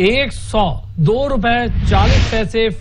₹102.40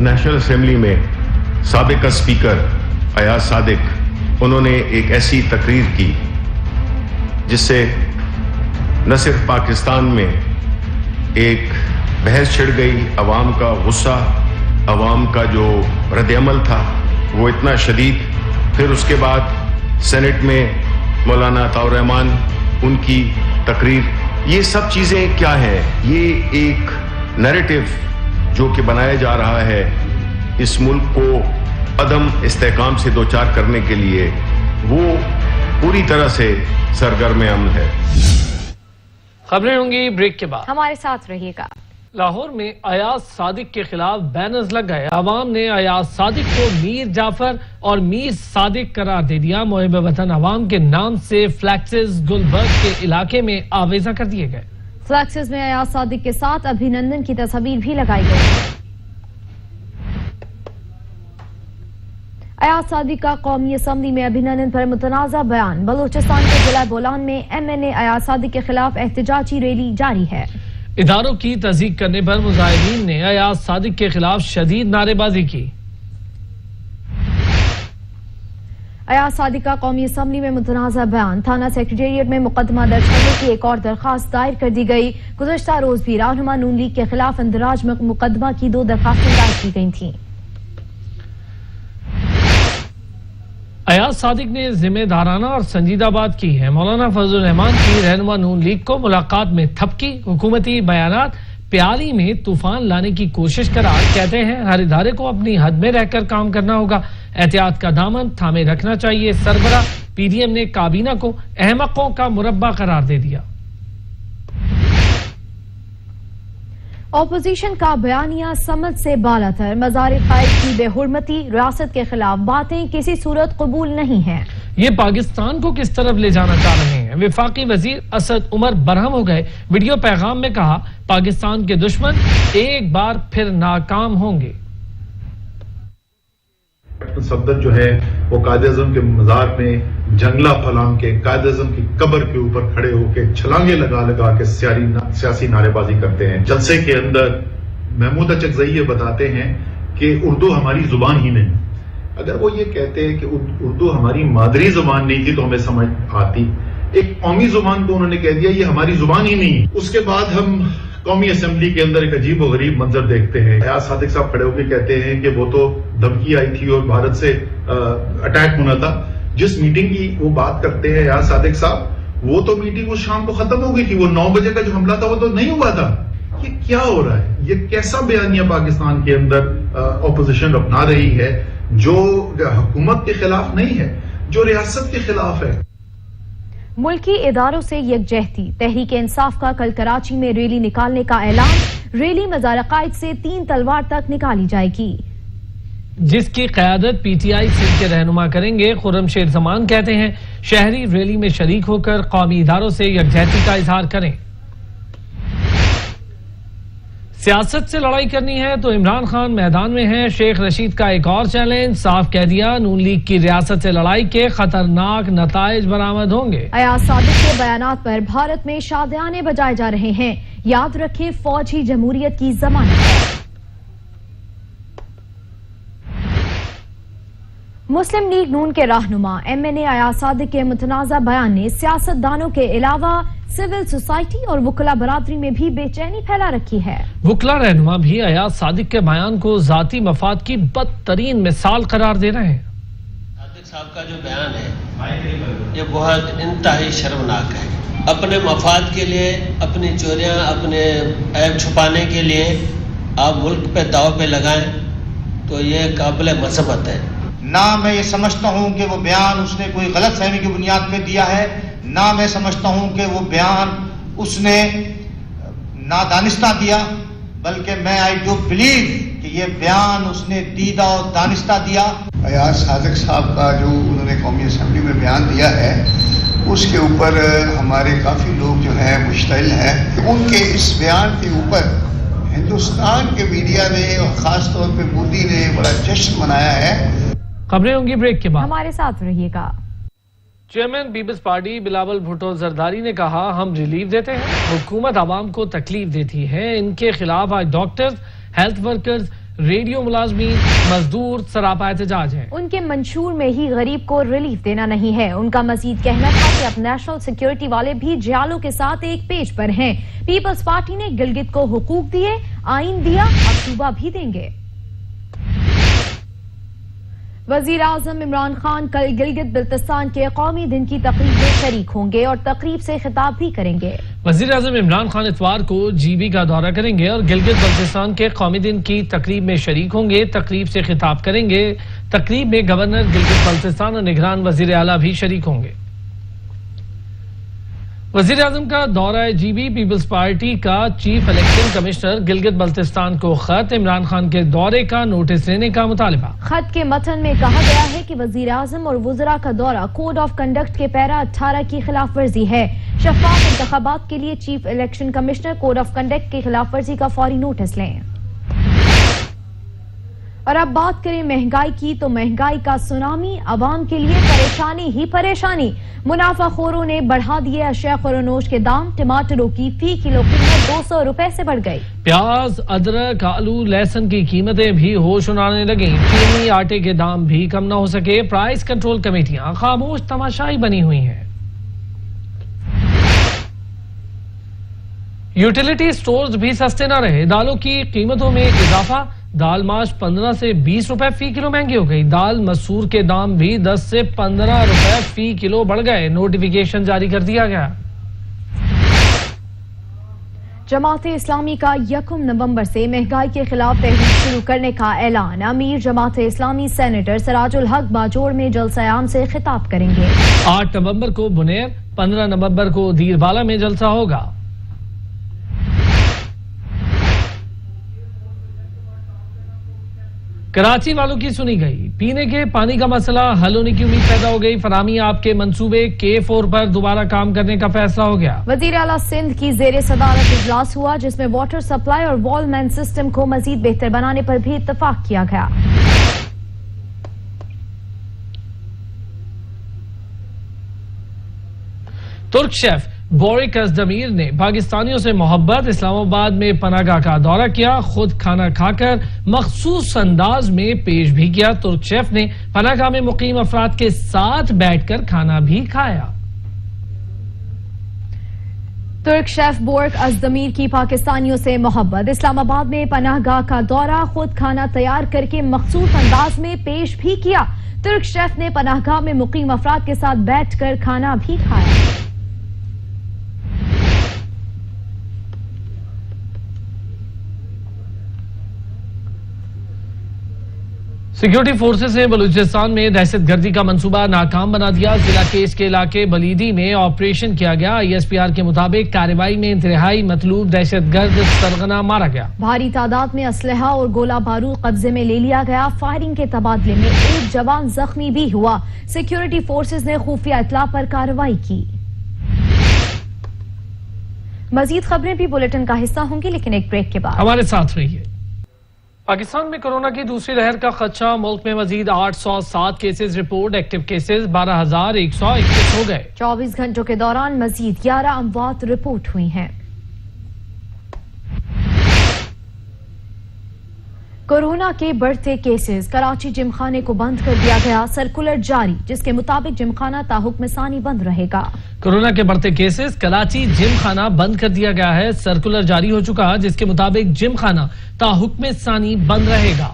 national assembly میں سابق speaker Ayaz Sadiq انہوں نے ایک ایسی تقریر کی جس سے نہ صرف پاکستان میں ایک بحث چھڑ گئی، عوام کا غصہ، عوام کا جو رد عمل تھا وہ اتنا شدید، پھر اس کے بعد سینٹ میں مولانا عطاء الرحمان ان کی تقریر، یہ سب چیزیں کیا ہے؟ یہ ایک نیریٹو جو کہ بنایا جا رہا ہے اس ملک کو عدم استحکام سے دوچار کرنے کے لیے، وہ پوری طرح سے سرگرم عمل ہے۔ خبریں ہوں گی بریک کے بعد، ہمارے ساتھ رہیے گا۔ لاہور میں ایاز صادق کے خلاف بینرز لگ گئے، عوام نے ایاز صادق کو میر جعفر اور میر صادق قرار دے دیا۔ محب وطن عوام کے نام سے فلیکسز گلبرگ کے علاقے میں آویزاں کر دیے گئے۔ فلیکسز میں ایاز صادق کے ساتھ ابھینندن کی تصاویر بھی لگائی گئی۔ ایاز صادق کا قومی اسمبلی میں ابھینندن پر متنازع بیان۔ بلوچستان کے ضلع بولان میں MNA ایاز صادق کے خلاف احتجاجی ریلی جاری ہے۔ اداروں کی تصدیق کرنے پر مظاہرین نے ایاز صادق کے خلاف شدید نعرے بازی کی۔ ایاز صادق کا قومی اسمبلی میں متنازع بیان۔ تھانہ سیکریٹریٹ میں مقدمہ درج کرنے کی ایک اور درخواست دائر کر دی گئی۔ گزشتہ روز بھی رہنما نون لیگ کے خلاف اندراج مقدمہ کی 2 درخواستیں دائر کی گئی تھیں۔ ایاز صادق نے ذمہ دارانہ اور سنجیدہ بات کی ہے۔ مولانا فضل الرحمان کی رہنما نون لیگ کو ملاقات میں تھپکی، حکومتی بیانات پیالی میں طوفان لانے کی کوشش قرار، کہتے ہیں ہر ادارے کو اپنی حد میں رہ کر کام کرنا ہوگا، احتیاط کا دامن تھامے رکھنا چاہیے۔ سربراہ PDM نے کابینہ کو احمقوں کا مربع قرار دے دیا۔ اپوزیشن کا بیانیہ سمجھ سے بالا تر، مزار قائد کی بے حرمتی، ریاست کے خلاف باتیں کسی صورت قبول نہیں ہیں۔ یہ پاکستان کو کس طرف لے جانا چاہ رہے ہیں؟ وفاقی وزیر اسد عمر برہم ہو گئے، ویڈیو پیغام میں کہا پاکستان کے دشمن ایک بار پھر ناکام ہوں گے۔ صفدر جو ہے وہ قائد اعظم کے مزار میں جنگلہ پھلانگ کے قائد اعظم کی قبر کے اوپر کھڑے ہو کے چھلانگے لگا کے سیاسی نعرے بازی کرتے ہیں۔ جلسے کے اندر محمود اچکزئی یہ بتاتے ہیں کہ اردو ہماری زبان ہی نہیں۔ اگر وہ یہ کہتے ہیں کہ اردو ہماری مادری زبان نہیں تھی تو ہمیں سمجھ آتی، ایک قومی زبان کو انہوں نے کہہ دیا یہ ہماری زبان ہی نہیں۔ اس کے بعد ہم قومی اسمبلی کے اندر ایک عجیب و غریب منظر دیکھتے ہیں۔ ایاز صادق صاحب کھڑے ہو کے کہتے ہیں کہ وہ تو دھمکی آئی تھی اور بھارت سے اٹیک ہونا تھا۔ جس میٹنگ کی وہ بات کرتے ہیں ایاز صادق صاحب، وہ تو میٹنگ اس شام کو ختم ہو گئی تھی، وہ 9 بجے کا جو حملہ تھا وہ تو نہیں ہوا تھا۔ یہ کیا ہو رہا ہے؟ یہ کیسا بیانیہ پاکستان کے اندر اپوزیشن اپنا رہی ہے جو حکومت کے خلاف نہیں ہے، جو ریاست کے خلاف ہے۔ ملکی اداروں سے یکجہتی، تحریک انصاف کا کل کراچی میں ریلی نکالنے کا اعلان۔ ریلی مزار قائد سے 3 تلوار تک نکالی جائے گی، جس کی قیادت PTI سندھ کے رہنما کریں گے۔ خرم شیر زمان کہتے ہیں شہری ریلی میں شریک ہو کر قومی اداروں سے یکجہتی کا اظہار کریں۔ سیاست سے لڑائی کرنی ہے تو عمران خان میدان میں ہیں، شیخ رشید کا ایک اور چیلنج، صاف کہہ دیا نون لیگ کی ریاست سے لڑائی کے خطرناک نتائج برآمد ہوں گے۔ ایاز صادق کے بیانات پر بھارت میں شادیانے بجائے جا رہے ہیں، یاد رکھیں فوج ہی جمہوریت کی ضمانت ہے۔ مسلم لیگ نون کے رہنما MNA ایاز صادق کے متنازع بیان نے سیاست دانوں کے علاوہ سول سوسائٹی اور وکلا برادری میں بھی بے چینی پھیلا رکھی ہے۔ وکلا رہنما بھی ایاز صادق کے بیان کو ذاتی مفاد کی بدترین مثال قرار دے رہے ہیں۔ صادق صاحب کا جو بیان ہے یہ بہت انتہائی شرمناک ہے۔ اپنے مفاد کے لیے، اپنی چوریاں، اپنے عیب چھپانے کے لیے آپ ملک پہ داؤ پہ لگائیں تو یہ قابل مذمت ہے۔ نہ میں یہ سمجھتا ہوں کہ وہ بیان اس نے کوئی غلط فہمی کی بنیاد پہ دیا ہے، نہ میں سمجھتا ہوں کہ وہ بیان اس نے نادانستہ دیا، بلکہ میں آئی ڈو بلیو کہ یہ بیان اس نے دیدہ اور دانستہ دیا۔ ایاز صادق صاحب کا جو انہوں نے قومی اسمبلی میں بیان دیا ہے اس کے اوپر ہمارے کافی لوگ جو ہیں مشتعل ہیں۔ ان کے اس بیان کے اوپر ہندوستان کے میڈیا نے اور خاص طور پہ مودی نے بڑا جشن منایا ہے۔ خبریں ہوں گی بریک کے بعد، ہمارے ساتھ رہیے گا۔ چیئرمین پیپلز پارٹی بلاول بھٹو زرداری نے کہا ہم ریلیف دیتے ہیں، حکومت عوام کو تکلیف دیتی ہے، ان کے خلاف آج ڈاکٹرز، ہیلتھ ورکرز، ریڈیو ملازمین مزدور سراپا احتجاج ہیں۔ ان کے منشور میں ہی غریب کو ریلیف دینا نہیں ہے۔ ان کا مزید کہنا تھا کہ اب نیشنل سیکیورٹی والے بھی جیالوں کے ساتھ ایک پیج پر ہیں۔ پیپلز پارٹی نے گلگت کو حقوق دیے، آئین دیا، اب صوبہ بھی دیں گے۔ وزیر اعظم عمران خان کل گلگت بلتستان کے قومی دن کی تقریب میں شریک ہوں گے اور تقریب سے خطاب بھی کریں گے۔ وزیر اعظم عمران خان اتوار کو جی بی کا دورہ کریں گے اور گلگت بلتستان کے قومی دن کی تقریب میں شریک ہوں گے، تقریب سے خطاب کریں گے۔ تقریب میں گورنر گلگت بلتستان اور نگران وزیر اعلیٰ بھی شریک ہوں گے۔ وزیر اعظم کا دورہ جی بی، پیپلز پارٹی کا chief election commissioner Gilgit Baltistan کو خط، عمران خان کے دورے کا نوٹس لینے کا مطالبہ۔ خط کے متن میں کہا گیا ہے کہ وزیر اعظم اور وزراء کا دورہ کوڈ آف کنڈکٹ کے پیرا 18 کی خلاف ورزی ہے۔ شفاف انتخابات کے لیے chief election commissioner code of conduct کی خلاف ورزی کا فوری نوٹس لیں۔ اور اب بات کریں مہنگائی کی تو مہنگائی کا سونامی، عوام کے لیے پریشانی ہی پریشانی۔ منافع خوروں نے بڑھا دیے اشیاء خورنوش کے دام، ٹماٹروں کی فی کلو قیمت 200 روپے سے بڑھ گئی۔ پیاز، ادرک، آلو، لہسن کی قیمتیں بھی ہوش اڑانے لگیں۔ چینی، آٹے کے دام بھی کم نہ ہو سکے۔ پرائس کنٹرول کمیٹیاں خاموش تماشائی بنی ہوئی ہیں۔ یوٹیلیٹی سٹورز بھی سستے نہ رہے، دالوں کی قیمتوں میں اضافہ۔ دال ماش 15 سے 20 روپے فی کلو مہنگی ہو گئی۔ دال مسور کے دام بھی 10 سے 15 روپے فی کلو بڑھ گئے۔ نوٹیفیکیشن جاری کر دیا گیا۔ جماعت اسلامی کا 1 نومبر سے مہنگائی کے خلاف تحریک شروع کرنے کا اعلان۔ امیر جماعت اسلامی سینیٹر سراج الحق باجوڑ میں جلسہ عام سے خطاب کریں گے۔ 8 نومبر کو بنیر، 15 نومبر کو دیر بالا میں جلسہ ہوگا۔ کراچی والوں کی سنی گئی، پینے کے پانی کا مسئلہ حل ہونے کی امید پیدا ہو گئی۔ فراہمی آپ کے منصوبے K4 پر دوبارہ کام کرنے کا فیصلہ ہو گیا۔ وزیر اعلیٰ سندھ کی زیر صدارت اجلاس ہوا جس میں واٹر سپلائی اور وال مین سسٹم کو مزید بہتر بنانے پر بھی اتفاق کیا گیا۔ ترک شیف بورک ازدمیر نے پاکستانیوں سے محبت، اسلام آباد میں پناہ گاہ کا دورہ کیا، خود کھانا کھا کر مخصوص انداز میں پیش بھی کیا۔ ترک شیف نے پناہ گاہ میں مقیم افراد کے ساتھ بیٹھ کر کھانا بھی کھایا۔ ترک شیف بورک ازدمیر کی پاکستانیوں سے محبت، اسلام آباد میں پناہ گاہ کا دورہ، خود کھانا تیار کر کے مخصوص انداز میں پیش بھی کیا۔ ترک شیف نے پناہ گاہ میں مقیم افراد کے ساتھ بیٹھ کر کھانا بھی کھایا۔ سیکیورٹی فورسز نے بلوچستان میں دہشت گردی کا منصوبہ ناکام بنا دیا۔ ضلع کیس کے علاقے بلیدی میں آپریشن کیا گیا۔ ISPR کے مطابق کارروائی میں انتہائی مطلوب دہشت گرد سرغنہ مارا گیا۔ بھاری تعداد میں اسلحہ اور گولہ بارود قبضے میں لے لیا گیا۔ فائرنگ کے تبادلے میں ایک جوان زخمی بھی ہوا۔ سیکیورٹی فورسز نے خفیہ اطلاع پر کارروائی کی۔ مزید خبریں بھی بلیٹن کا حصہ ہوں گی لیکن ایک بریک کے بعد ہمارے ساتھ رہیے۔ پاکستان میں کورونا کی دوسری لہر کا خدشہ، ملک میں مزید 807 کیسز رپورٹ، ایکٹیو کیسز 12,121 ہو گئے۔ 24 گھنٹوں کے دوران مزید 11 اموات رپورٹ ہوئی ہیں۔ کورونا کے بڑھتے کیسز، کراچی جم خانے کو بند کر دیا گیا، سرکولر جاری جس کے مطابق جم خانہ تا حکم ثانی بند رہے گا۔ کورونا کے بڑھتے کیسز، کراچی جم خانہ بند کر دیا گیا ہے، سرکولر جاری ہو چکا جس کے مطابق جم خانہ تا حکم ثانی بند رہے گا۔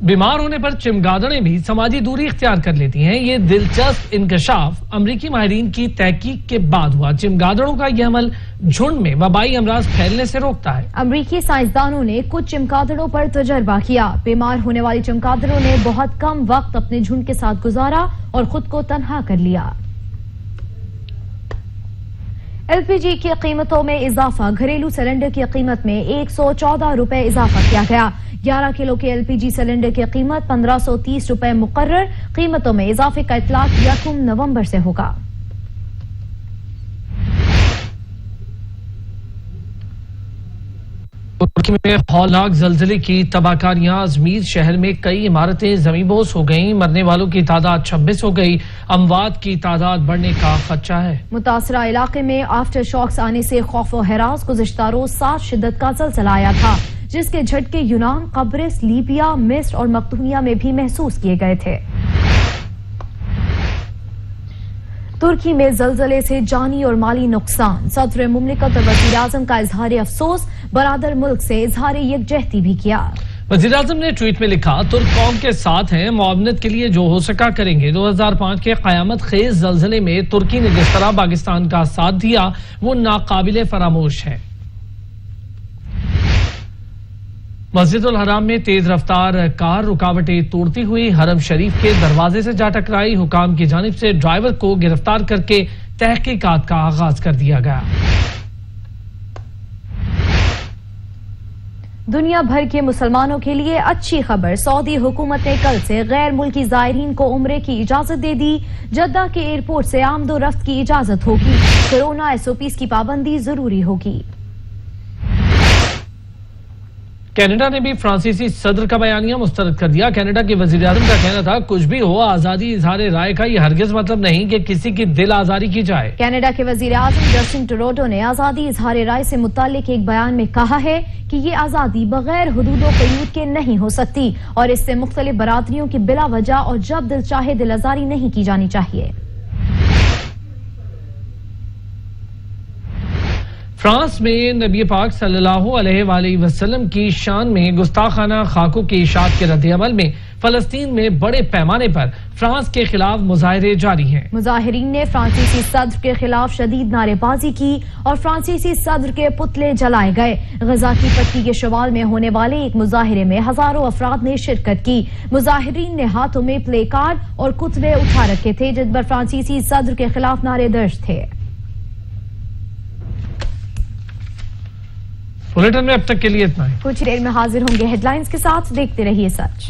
بیمار ہونے پر چمگادڑیں بھی سماجی دوری اختیار کر لیتی ہیں۔ یہ دلچسپ انکشاف امریکی ماہرین کی تحقیق کے بعد ہوا۔ چمگادڑوں کا یہ عمل جھنڈ میں وبائی امراض پھیلنے سے روکتا ہے۔ امریکی سائنسدانوں نے کچھ چمگادڑوں پر تجربہ کیا۔ بیمار ہونے والی چمگادڑوں نے بہت کم وقت اپنے جھنڈ کے ساتھ گزارا اور خود کو تنہا کر لیا۔ LPG کی قیمتوں میں اضافہ، گھریلو سلنڈر کی قیمت میں 114 روپے اضافہ کیا گیا۔ 11 کلو کے LPG سلنڈر کی قیمت 1530 روپے مقرر۔ قیمتوں میں اضافے کا اطلاق 1 نومبر سے ہوگا۔ ترکی میں ہولناک زلزلے کی تباہکاریاں، ازمیر شہر میں کئی عمارتیں زمین بوس ہو گئیں، مرنے والوں کی تعداد 26 ہو گئی، اموات کی تعداد بڑھنے کا خدشہ ہے۔ متاثرہ علاقے میں آفٹر شاکس آنے سے خوف و ہراس، گزشتہ روز 7 شدت کا زلزلہ آیا تھا جس کے جھٹکے یونان، قبرص، لیبیا، مصر اور مقدونیہ میں بھی محسوس کیے گئے تھے۔ ترکی میں زلزلے سے جانی اور مالی نقصان، صدر مملکت اور وزیر اعظم کا اظہار افسوس، برادر ملک سے اظہار یکجہتی بھی کیا۔ وزیر اعظم نے ٹویٹ میں لکھا، ترک قوم کے ساتھ ہیں، معاونت کے لیے جو ہو سکا کریں گے۔ 2005 کے قیامت خیز زلزلے میں ترکی نے جس طرح پاکستان کا ساتھ دیا وہ ناقابل فراموش ہے۔ مسجد الحرام میں تیز رفتار کار رکاوٹیں توڑتی ہوئی حرم شریف کے دروازے سے جا ٹکرائی، حکام کی جانب سے ڈرائیور کو گرفتار کر کے تحقیقات کا آغاز کر دیا گیا۔ دنیا بھر کے مسلمانوں کے لیے اچھی خبر، سعودی حکومت نے کل سے غیر ملکی زائرین کو عمرے کی اجازت دے دی، جدہ کے ایئرپورٹ سے آمد و رفت کی اجازت ہوگی، کورونا SOPs کی پابندی ضروری ہوگی۔ کینیڈا نے بھی فرانسیسی صدر کا بیانیہ مسترد کر دیا۔ کینیڈا کے وزیر اعظم کا کہنا تھا، کچھ بھی ہو، آزادی اظہار رائے کا یہ ہرگز مطلب نہیں کہ کسی کی دل آزاری کی جائے۔ کینیڈا کے وزیر اعظم جسٹن ٹروڈو نے آزادی اظہار رائے سے متعلق ایک بیان میں کہا ہے کہ یہ آزادی بغیر حدود و قیود کے نہیں ہو سکتی اور اس سے مختلف برادریوں کی بلا وجہ اور جب دل چاہے دل آزاری نہیں کی جانی چاہیے۔ فرانس میں نبی پاک صلی اللہ علیہ وآلہ وسلم کی شان میں گستاخانہ خاکوں کی اشاعت کے رد عمل میں فلسطین میں بڑے پیمانے پر فرانس کے خلاف مظاہرے جاری ہیں۔ مظاہرین نے فرانسیسی صدر کے خلاف شدید نعرے بازی کی اور فرانسیسی صدر کے پتلے جلائے گئے۔ غزہ کی پٹی کے شمال میں ہونے والے ایک مظاہرے میں ہزاروں افراد نے شرکت کی۔ مظاہرین نے ہاتھوں میں پلے کارڈ اور کتبے اٹھا رکھے تھے جن پر فرانسیسی صدر کے خلاف نعرے درج تھے۔ بلیٹن میں اب تک کے لیے اتنا ہے، کچھ دیر میں حاضر ہوں گے ہیڈ لائنز کے ساتھ، دیکھتے رہیے سچ۔